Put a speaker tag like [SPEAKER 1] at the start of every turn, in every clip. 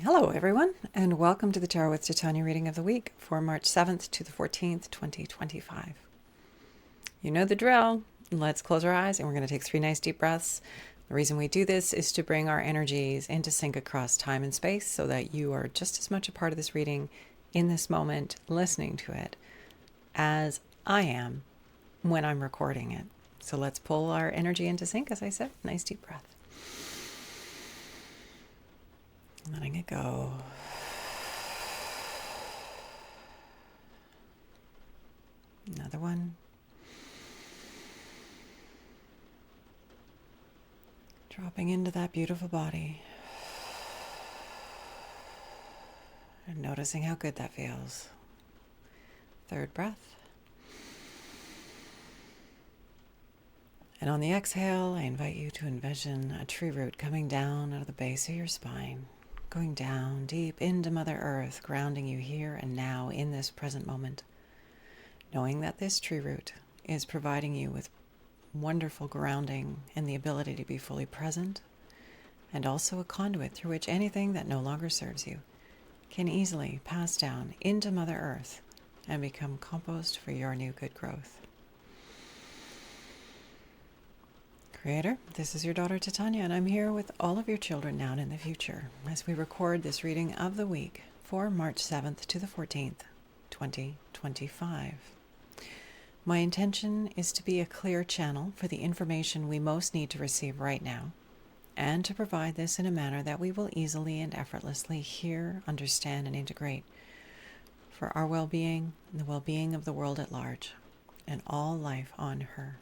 [SPEAKER 1] Hello, everyone, and welcome to the Tarot with Titania reading of the week for March 7th to the 14th, 2025. You know the drill. Let's close our eyes and we're going to take 3 nice deep breaths. The reason we do this is to bring our energies into sync across time and space so that you are just as much a part of this reading in this moment, listening to it, as I am when I'm recording it. So let's pull our energy into sync, as I said. Nice deep breath. Letting it go. Another one. Dropping into that beautiful body. And noticing how good that feels. Third breath. And on the exhale, I invite you to envision a tree root coming down out of the base of your spine, going down deep into Mother Earth, grounding you here and now in this present moment, knowing that this tree root is providing you with wonderful grounding and the ability to be fully present, and also a conduit through which anything that no longer serves you can easily pass down into Mother Earth and become compost for your new good growth. Creator, this is your daughter Titania, and I'm here with all of your children now and in the future as we record this reading of the week for March 7th to the 14th, 2025. My intention is to be a clear channel for the information we most need to receive right now, and to provide this in a manner that we will easily and effortlessly hear, understand, and integrate for our well-being and the well-being of the world at large and all life on her.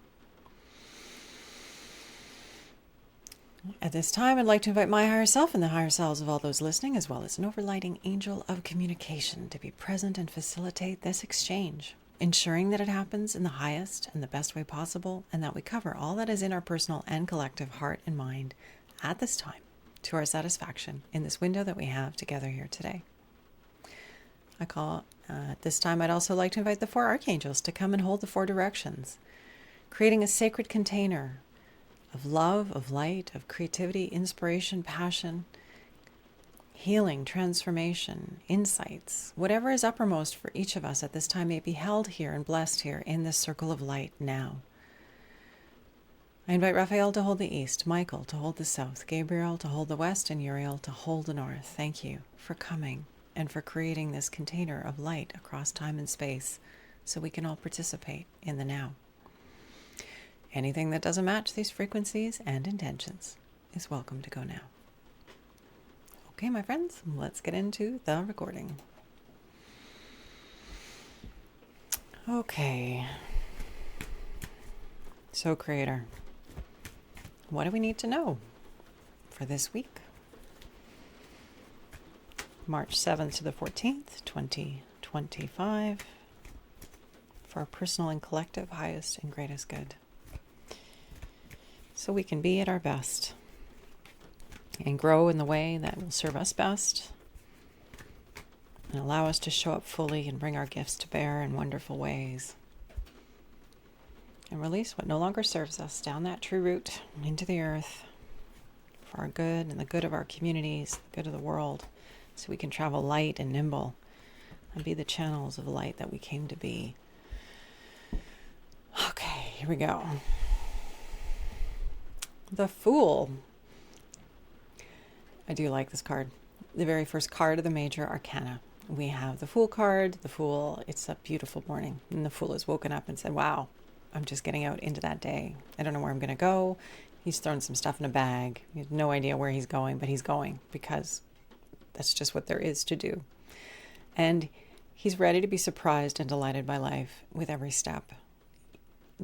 [SPEAKER 1] At this time, I'd like to invite my higher self and the higher selves of all those listening, as well as an overlighting angel of communication, to be present and facilitate this exchange, ensuring that it happens in the highest and the best way possible, and that we cover all that is in our personal and collective heart and mind at this time to our satisfaction in this window that we have together here today. At this time, I'd also like to invite the 4 archangels to come and hold the 4 directions, creating a sacred container of love, of light, of creativity, inspiration, passion, healing, transformation, insights. Whatever is uppermost for each of us at this time may be held here and blessed here in this circle of light now. I invite Raphael to hold the east, Michael to hold the south, Gabriel to hold the west, and Uriel to hold the north. Thank you for coming and for creating this container of light across time and space so we can all participate in the now. Anything that doesn't match these frequencies and intentions is welcome to go now. Okay, my friends, let's get into the recording. Okay. So, Creator, what do we need to know for this week? March 7th to the 14th, 2025, for our personal and collective highest and greatest good. So we can be at our best and grow in the way that will serve us best and allow us to show up fully and bring our gifts to bear in wonderful ways. And release what no longer serves us down that true root into the earth for our good and the good of our communities, the good of the world, so we can travel light and nimble and be the channels of light that we came to be. Okay, here we go. The Fool. I do like this card. The very first card of the major arcana. We have the Fool card. The Fool, it's a beautiful morning. And the Fool has woken up and said, wow, I'm just getting out into that day. I don't know where I'm going to go. He's thrown some stuff in a bag. He has no idea where he's going, but he's going because that's just what there is to do. And he's ready to be surprised and delighted by life with every step.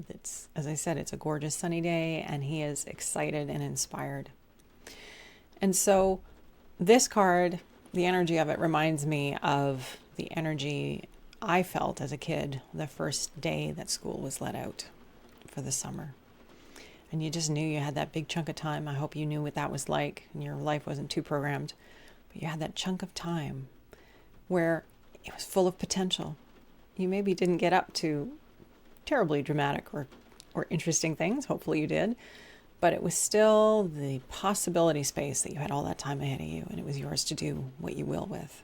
[SPEAKER 1] It's, as I said, it's a gorgeous sunny day and he is excited and inspired. And so this card, the energy of it reminds me of the energy I felt as a kid the first day that school was let out for the summer. And you just knew you had that big chunk of time. I hope you knew what that was like and your life wasn't too programmed. But you had that chunk of time where it was full of potential. You maybe didn't get up to terribly dramatic or interesting things. Hopefully you did. but it was still the possibility space that you had all that time ahead of you, and it was yours to do what you will with.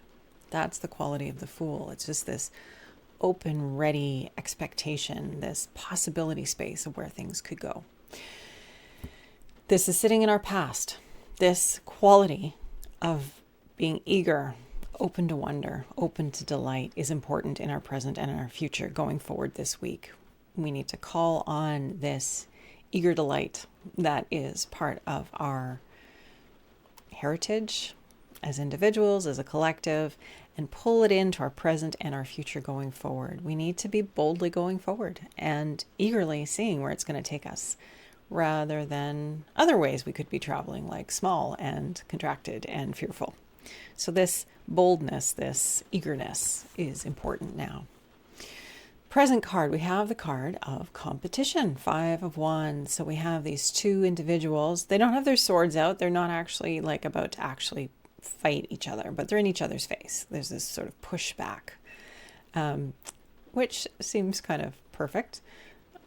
[SPEAKER 1] That's the quality of the Fool. It's just this open, ready expectation, this possibility space of where things could go. This is sitting in our past. This quality of being eager, open to wonder, open to delight is important in our present and in our future going forward this week. We need to call on this eager delight that is part of our heritage as individuals, as a collective, and pull it into our present and our future going forward. We need to be boldly going forward and eagerly seeing where it's going to take us, rather than other ways we could be traveling, like small and contracted and fearful. So this boldness, this eagerness is important now. Present card, we have the card of competition, 5 of Wands. So we have these two individuals. They don't have their swords out. They're not actually like about to actually fight each other, but they're in each other's face. There's this sort of pushback, which seems kind of perfect.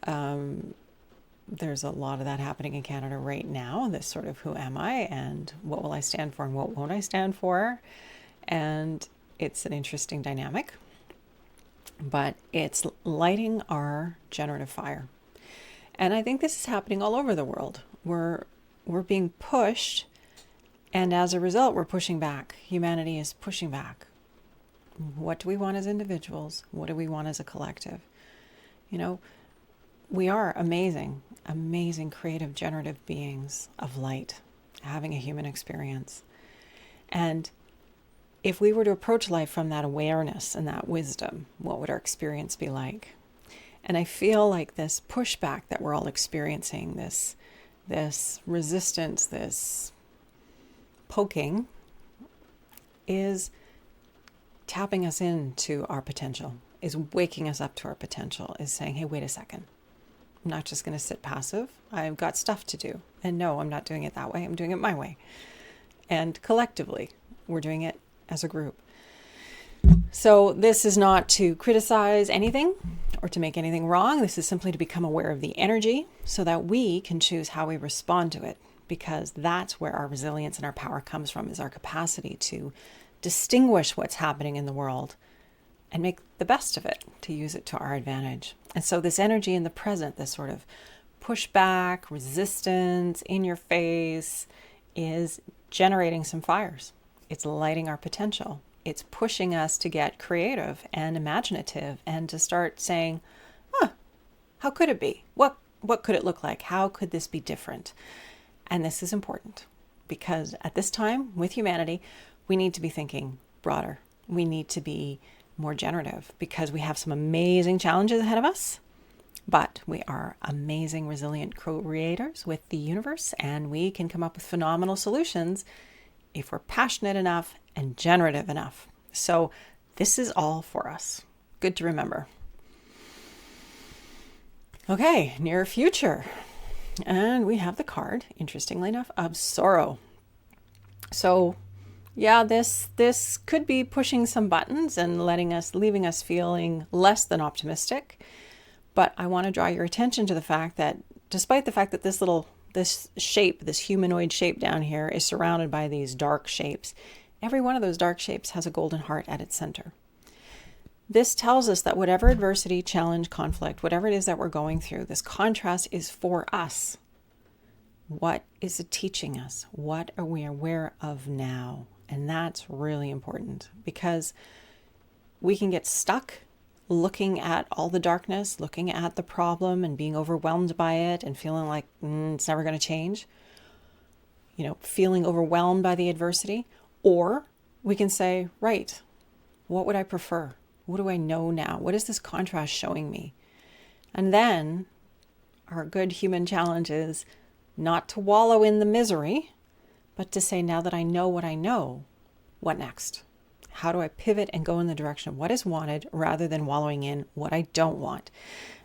[SPEAKER 1] There's a lot of that happening in Canada right now, this sort of who am I and what will I stand for and what won't I stand for. And it's an interesting dynamic, but it's lighting our generative fire. And I think this is happening all over the world. We're being pushed, and as a result, we're pushing back. Humanity is pushing back. What do we want as individuals? What do we want as a collective? You know, we are amazing, amazing, creative, generative beings of light, having a human experience. And if we were to approach life from that awareness and that wisdom, what would our experience be like? And I feel like this pushback that we're all experiencing, this resistance, this poking, is tapping us into our potential, is waking us up to our potential, is saying, hey, wait a second. I'm not just going to sit passive. I've got stuff to do. And no, I'm not doing it that way. I'm doing it my way. And collectively, we're doing it as a group. So this is not to criticize anything or to make anything wrong. This is simply to become aware of the energy so that we can choose how we respond to it, because that's where our resilience and our power comes from, is our capacity to distinguish what's happening in the world and make the best of it, to use it to our advantage. And so this energy in the present, this sort of pushback, resistance, in your face, is generating some fires. It's lighting our potential. It's pushing us to get creative and imaginative and to start saying, how could it be? What could it look like? How could this be different? And this is important because at this time with humanity, we need to be thinking broader. We need to be more generative because we have some amazing challenges ahead of us, but we are amazing, resilient co-creators with the universe, and we can come up with phenomenal solutions if we're passionate enough and generative enough. So this is all for us. Good to remember. Okay, near future. And we have the card, interestingly enough, of sorrow. So yeah, this could be pushing some buttons and leaving us feeling less than optimistic. But I want to draw your attention to the fact that despite the fact that this shape, this humanoid shape down here is surrounded by these dark shapes, every one of those dark shapes has a golden heart at its center. This tells us that whatever adversity, challenge, conflict, whatever it is that we're going through, this contrast is for us. What is it teaching us? What are we aware of now? And that's really important because we can get stuck looking at all the darkness, looking at the problem and being overwhelmed by it and feeling like it's never going to change, feeling overwhelmed by the adversity. Or we can say, right, what would I prefer? What do I know now? What is this contrast showing me? And then our good human challenge is not to wallow in the misery, but to say, now that I know what I know, what next? How do I pivot and go in the direction of what is wanted rather than wallowing in what I don't want?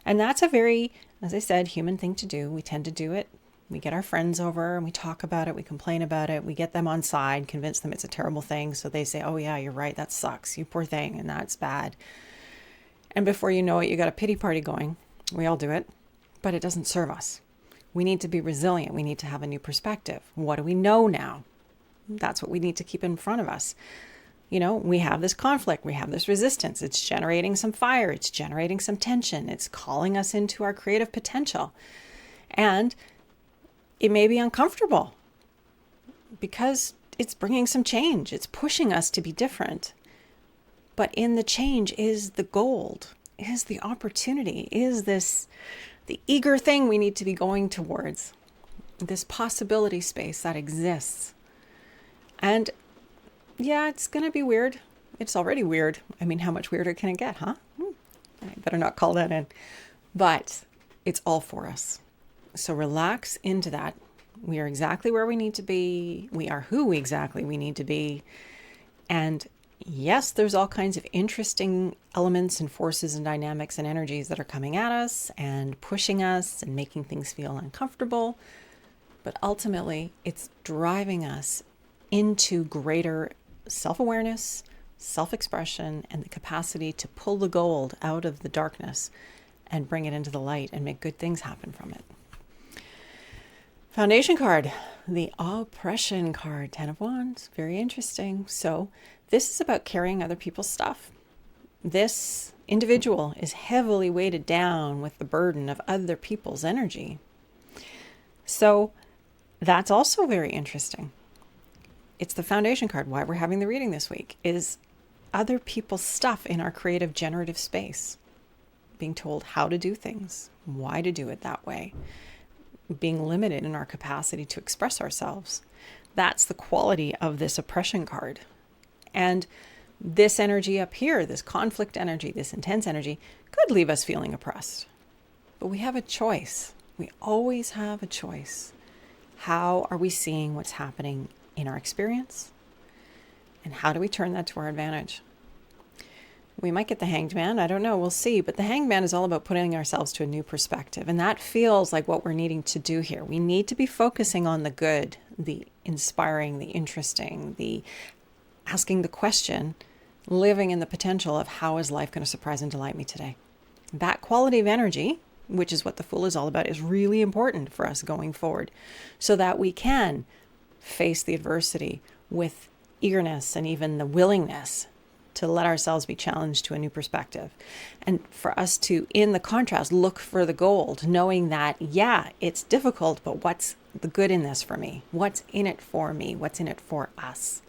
[SPEAKER 1] And that's a very, as I said, human thing to do. We tend to do it. We get our friends over and we talk about it. We complain about it. We get them on side, convince them it's a terrible thing. So they say, oh yeah, you're right. That sucks. You poor thing. And that's bad. And before you know it, you got a pity party going. We all do it, but it doesn't serve us. We need to be resilient. We need to have a new perspective. What do we know now? That's what we need to keep in front of us. We have this conflict, we have this resistance. It's generating some fire, it's generating some tension, it's calling us into our creative potential. And it may be uncomfortable because it's bringing some change. It's pushing us to be different. But in the change is the gold, is the opportunity, is this the eager thing we need to be going towards, this possibility space that exists. And yeah, it's going to be weird. It's already weird. I mean, how much weirder can it get, huh? I better not call that in. But it's all for us. So relax into that. We are exactly where we need to be. We are who exactly we need to be. And yes, there's all kinds of interesting elements and forces and dynamics and energies that are coming at us and pushing us and making things feel uncomfortable. But ultimately, it's driving us into greater self-awareness, self-expression, and the capacity to pull the gold out of the darkness and bring it into the light and make good things happen from it. Foundation card, the oppression card, 10 of Wands, very interesting. So this is about carrying other people's stuff. This individual is heavily weighted down with the burden of other people's energy. So that's also very interesting. It's the foundation card. Why we're having the reading this week is other people's stuff in our creative generative space. Being told how to do things, why to do it that way, being limited in our capacity to express ourselves. That's the quality of this oppression card. And this energy up here, this conflict energy, this intense energy, could leave us feeling oppressed. But we have a choice. We always have a choice. How are we seeing what's happening in our experience? And how do we turn that to our advantage? We might get the Hanged Man. I don't know. We'll see. But the Hanged Man is all about putting ourselves to a new perspective. And that feels like what we're needing to do here. We need to be focusing on the good, the inspiring, the interesting, the asking the question, living in the potential of how is life going to surprise and delight me today? That quality of energy, which is what the Fool is all about, is really important for us going forward so that we can face the adversity with eagerness and even the willingness to let ourselves be challenged to a new perspective. And for us to, in the contrast, look for the gold, knowing that, yeah, it's difficult, but what's the good in this for me? What's in it for me? What's in it for us?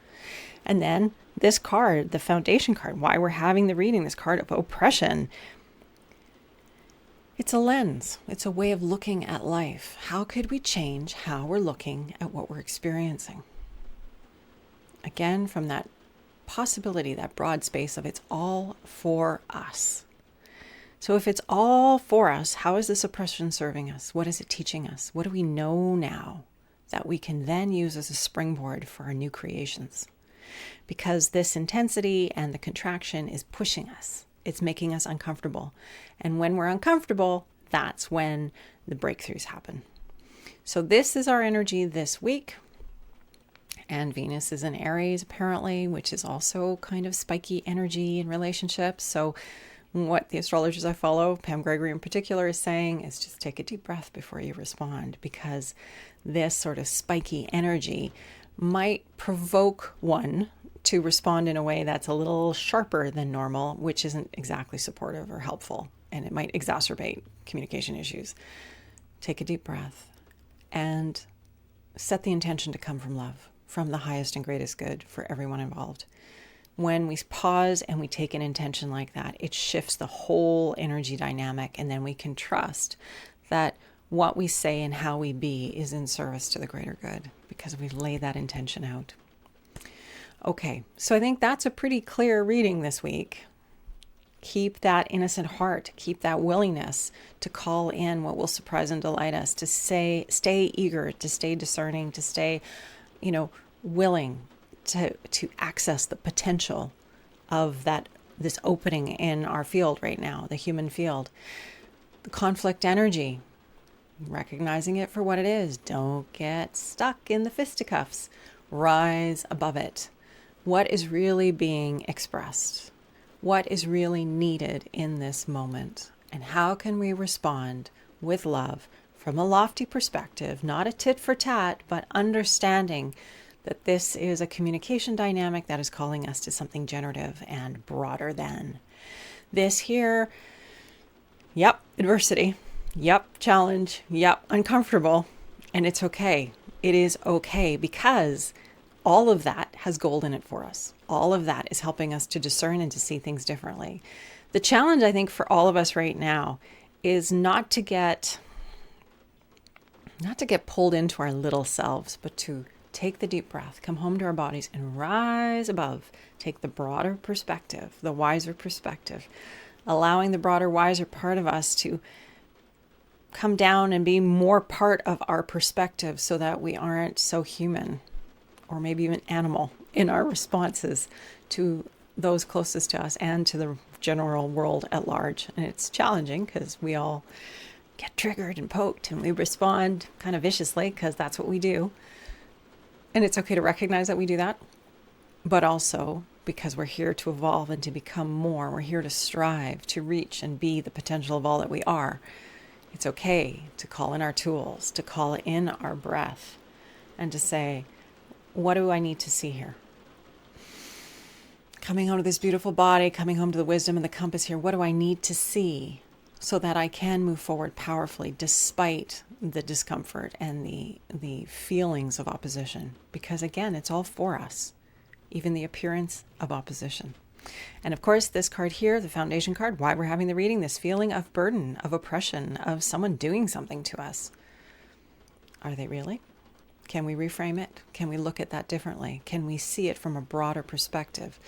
[SPEAKER 1] And then this card, the foundation card, why we're having the reading, this card of oppression, it's a lens. It's a way of looking at life. How could we change how we're looking at what we're experiencing? Again, from that possibility, that broad space of it's all for us. So if it's all for us, how is this oppression serving us? What is it teaching us? What do we know now that we can then use as a springboard for our new creations? Because this intensity and the contraction is pushing us. It's making us uncomfortable. And when we're uncomfortable, that's when the breakthroughs happen. So this is our energy this week. And Venus is in Aries, apparently, which is also kind of spiky energy in relationships. So what the astrologers I follow, Pam Gregory in particular, is saying is just take a deep breath before you respond, because this sort of spiky energy might provoke one to respond in a way that's a little sharper than normal, which isn't exactly supportive or helpful, and it might exacerbate communication issues. Take a deep breath and set the intention to come from love, from the highest and greatest good for everyone involved. When we pause and we take an intention like that, it shifts the whole energy dynamic, and then we can trust that what we say and how we be is in service to the greater good, because we lay that intention out. Okay, so I think that's a pretty clear reading this week. Keep that innocent heart, keep that willingness to call in what will surprise and delight us, to stay eager, to stay discerning, to stay, willing to access the potential of this opening in our field right now, the human field. The conflict energy, recognizing it for what it is. Don't get stuck in the fisticuffs. Rise above it. What is really being expressed? What is really needed in this moment? And how can we respond with love from a lofty perspective, not a tit for tat, but understanding that this is a communication dynamic that is calling us to something generative and broader than. This here, yep, adversity, yep, challenge, yep, uncomfortable, and it's okay. It is okay because all of that has gold in it for us. All of that is helping us to discern and to see things differently. The challenge, I think, for all of us right now is not to get pulled into our little selves, but to take the deep breath, come home to our bodies and rise above. Take the broader perspective, the wiser perspective, allowing the broader, wiser part of us to come down and be more part of our perspective so that we aren't so human or maybe even animal in our responses to those closest to us and to the general world at large. And it's challenging because we all get triggered and poked and we respond kind of viciously because that's what we do. And it's okay to recognize that we do that, but also because we're here to evolve and to become more. We're here to strive, to reach and be the potential of all that we are. It's okay to call in our tools, to call in our breath, and to say, what do I need to see here? Coming home to this beautiful body, coming home to the wisdom and the compass here, what do I need to see so that I can move forward powerfully despite the discomfort and the feelings of opposition? Because again, it's all for us, even the appearance of opposition. And of course, this card here, the foundation card, why we're having the reading, this feeling of burden, of oppression, of someone doing something to us. Are they really? Can we reframe it? Can we look at that differently? Can we see it from a broader perspective?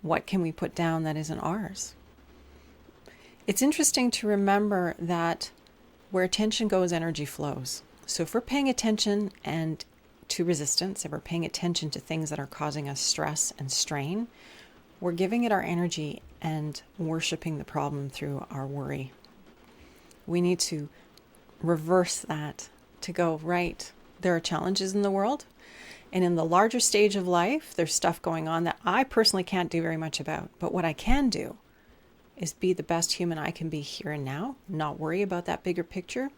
[SPEAKER 1] What can we put down that isn't ours? It's interesting to remember that where attention goes, energy flows. So if we're paying attention and to resistance, if we're paying attention to things that are causing us stress and strain, we're giving it our energy and worshiping the problem through our worry. We need to reverse that to go, right, there are challenges in the world. And in the larger stage of life, there's stuff going on that I personally can't do very much about. But what I can do is be the best human I can be here and now, not worry about that bigger picture.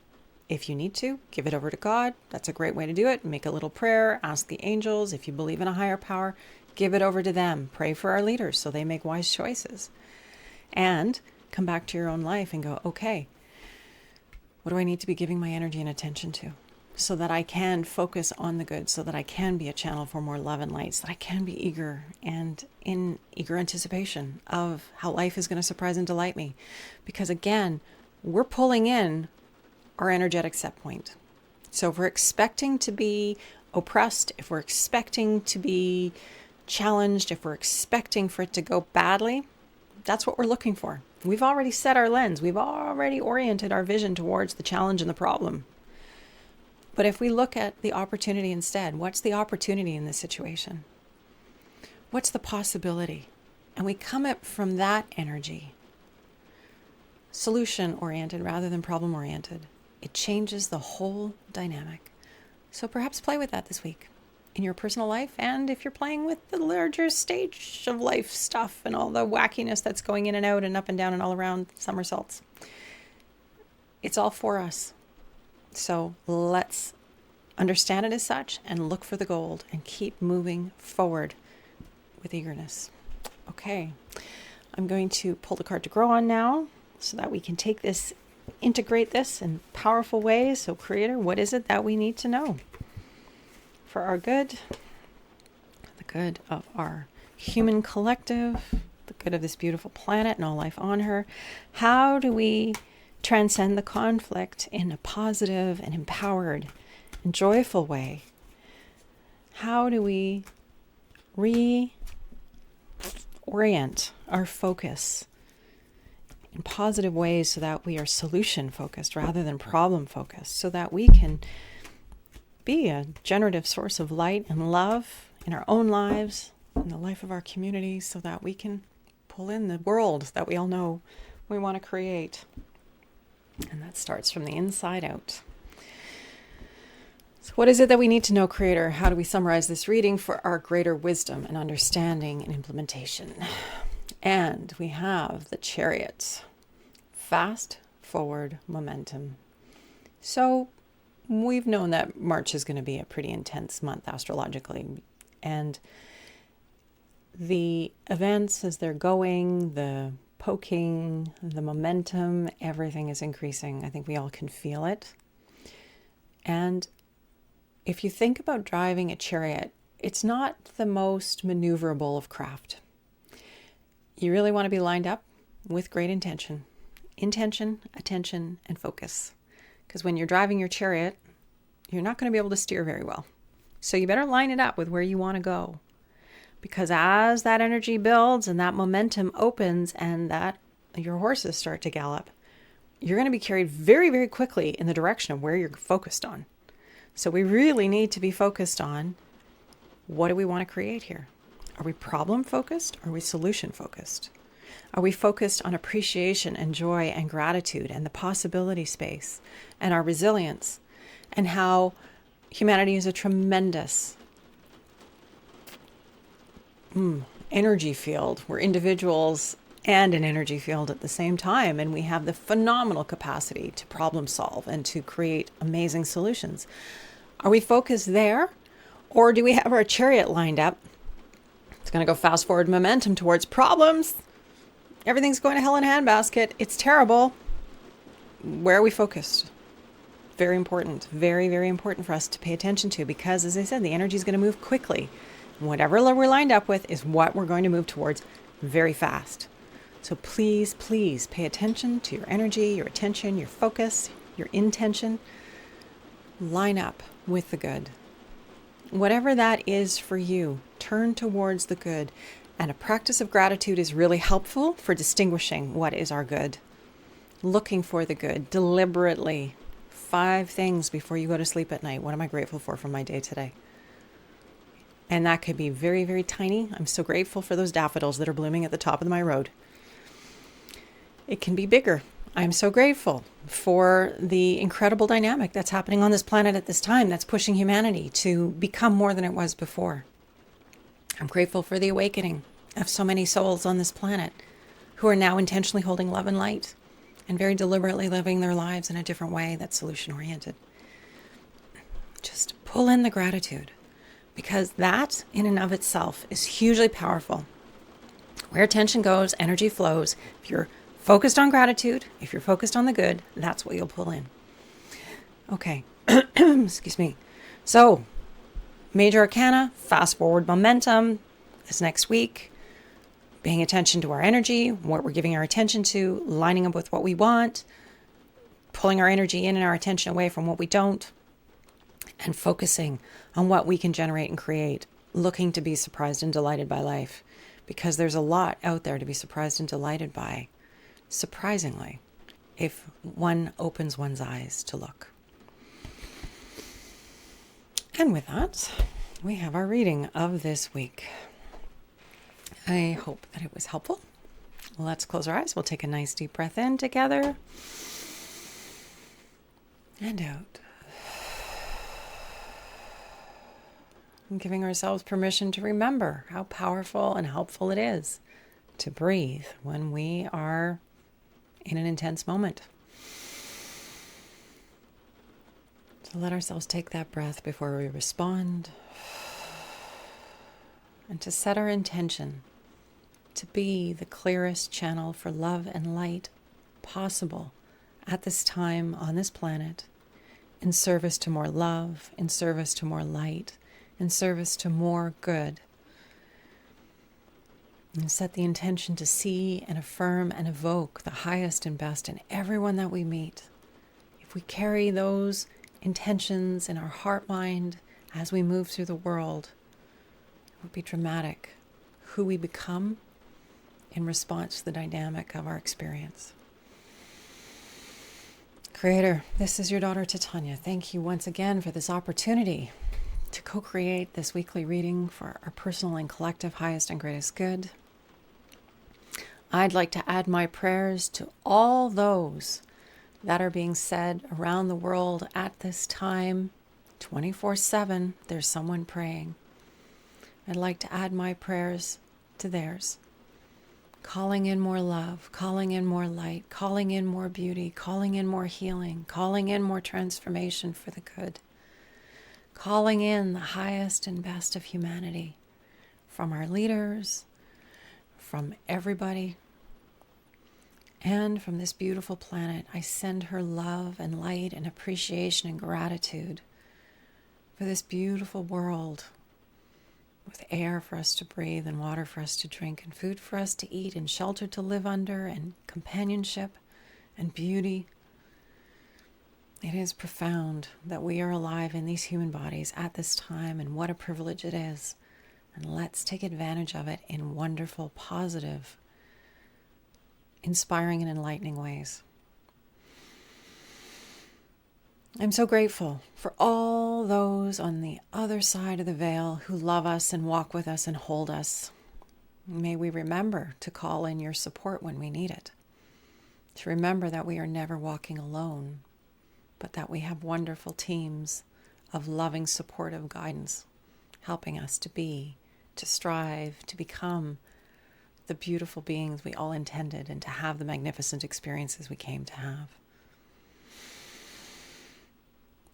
[SPEAKER 1] If you need to, give it over to God. That's a great way to do it. Make a little prayer, ask the angels. If you believe in a higher power, give it over to them. Pray for our leaders so they make wise choices. And come back to your own life and go, okay, what do I need to be giving my energy and attention to so that I can focus on the good, so that I can be a channel for more love and light, so that I can be eager and in eager anticipation of how life is going to surprise and delight me. Because again, we're pulling in our energetic set point. So if we're expecting to be oppressed, if we're expecting to be challenged, if we're expecting for it to go badly, that's what we're looking for. We've already set our lens. We've already oriented our vision towards the challenge and the problem. But if we look at the opportunity instead, what's the opportunity in this situation? What's the possibility? And we come up from that energy, solution-oriented rather than problem-oriented. It changes the whole dynamic. So perhaps play with that this week in your personal life, and if you're playing with the larger stage of life stuff and all the wackiness that's going in and out and up and down and all around somersaults. It's all for us. So let's understand it as such and look for the gold and keep moving forward with eagerness. Okay, I'm going to pull the card to grow on now so that we can take this, integrate this in powerful ways. So Creator, what is it that we need to know for our good, the good of our human collective, the good of this beautiful planet and all life on her? How do we transcend the conflict in a positive and empowered and joyful way? How do we reorient our focus in positive ways so that we are solution focused rather than problem focused, so that we can be a generative source of light and love in our own lives, in the life of our community, so that we can pull in the world that we all know we want to create. And that starts from the inside out. So what is it that we need to know, Creator? How do we summarize this reading for our greater wisdom and understanding and implementation? And we have the Chariot. Fast forward momentum. So we've known that March is going to be a pretty intense month astrologically. And the events as they're going, the poking, the momentum, everything is increasing. I think we all can feel it. And if you think about driving a chariot, it's not the most maneuverable of craft. You really want to be lined up with great intention. Intention, attention, and focus. Because when you're driving your chariot, you're not going to be able to steer very well. So you better line it up with where you want to go. Because as that energy builds and that momentum opens and that your horses start to gallop, you're going to be carried very, very quickly in the direction of where you're focused on. So we really need to be focused on, what do we want to create here? Are we problem focused? Or are we solution focused? Are we focused on appreciation and joy and gratitude and the possibility space and our resilience and how humanity is a tremendous energy field? We're individuals and an energy field at the same time, and we have the phenomenal capacity to problem solve and to create amazing solutions. Are we focused there, or do we have our chariot lined up? It's going to go fast forward momentum towards problems. Everything's going to hell in a handbasket. It's terrible. Where are we focused? Very important. Very, very important for us to pay attention to, because, as I said, the energy is going to move quickly. Whatever we're lined up with is what we're going to move towards very fast. So please, please pay attention to your energy, your attention, your focus, your intention. Line up with the good. Whatever that is for you, turn towards the good. And a practice of gratitude is really helpful for distinguishing what is our good. Looking for the good deliberately. 5 things before you go to sleep at night. What am I grateful for from my day today? And that could be very, very tiny. I'm so grateful for those daffodils that are blooming at the top of my road. It can be bigger. I'm so grateful for the incredible dynamic that's happening on this planet at this time that's pushing humanity to become more than it was before. I'm grateful for the awakening of so many souls on this planet who are now intentionally holding love and light and very deliberately living their lives in a different way that's solution-oriented. Just pull in the gratitude, because that in and of itself is hugely powerful. Where attention goes, energy flows. If you're focused on gratitude, if you're focused on the good, that's what you'll pull in. Okay, excuse me. So, major arcana, fast forward momentum this next week, paying attention to our energy, what we're giving our attention to, lining up with what we want, pulling our energy in and our attention away from what we don't, and focusing on what we can generate and create, looking to be surprised and delighted by life, because there's a lot out there to be surprised and delighted by, surprisingly, if one opens one's eyes to look. And with that, we have our reading of this week. I hope that it was helpful. Let's close our eyes. We'll take a nice deep breath in together and out. And giving ourselves permission to remember how powerful and helpful it is to breathe when we are in an intense moment. To let ourselves take that breath before we respond, and to set our intention to be the clearest channel for love and light possible at this time on this planet, in service to more love, in service to more light, in service to more good. And set the intention to see and affirm and evoke the highest and best in everyone that we meet. If we carry those intentions in our heart mind as we move through the world, it would be dramatic who we become in response to the dynamic of our experience. Creator, this is your daughter Titania. Thank you once again for this opportunity to co-create this weekly reading for our personal and collective highest and greatest good. I'd like to add my prayers to all those that are being said around the world at this time. 24/7, there's someone praying. I'd like to add my prayers to theirs. calling in more love, calling in more light, calling in more beauty, calling in more healing, calling in more transformation for the good, calling in the highest and best of humanity from our leaders, from everybody, and from this beautiful planet. I send her love and light and appreciation and gratitude for this beautiful world with air for us to breathe and water for us to drink and food for us to eat and shelter to live under and companionship and beauty. It is profound that we are alive in these human bodies at this time, and what a privilege it is. And let's take advantage of it in wonderful, positive, inspiring, and enlightening ways. I'm so grateful for all those on the other side of the veil who love us and walk with us and hold us. May we remember to call in your support when we need it. To remember that we are never walking alone, but that we have wonderful teams of loving, supportive guidance, helping us to be, to strive, to become the beautiful beings we all intended, and to have the magnificent experiences we came to have.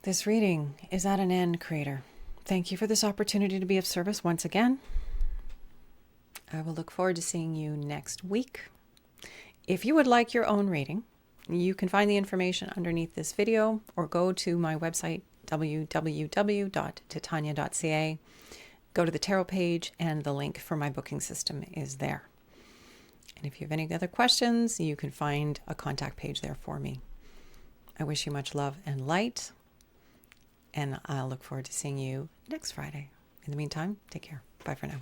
[SPEAKER 1] This reading is at an end, Creator. Thank you for this opportunity to be of service once again. I will look forward to seeing you next week. If you would like your own reading, you can find the information underneath this video or go to my website, www.titania.ca. Go to the tarot page and the link for my booking system is there. And if you have any other questions, you can find a contact page there for me. I wish you much love and light, and I'll look forward to seeing you next Friday. In the meantime, take care. Bye for now.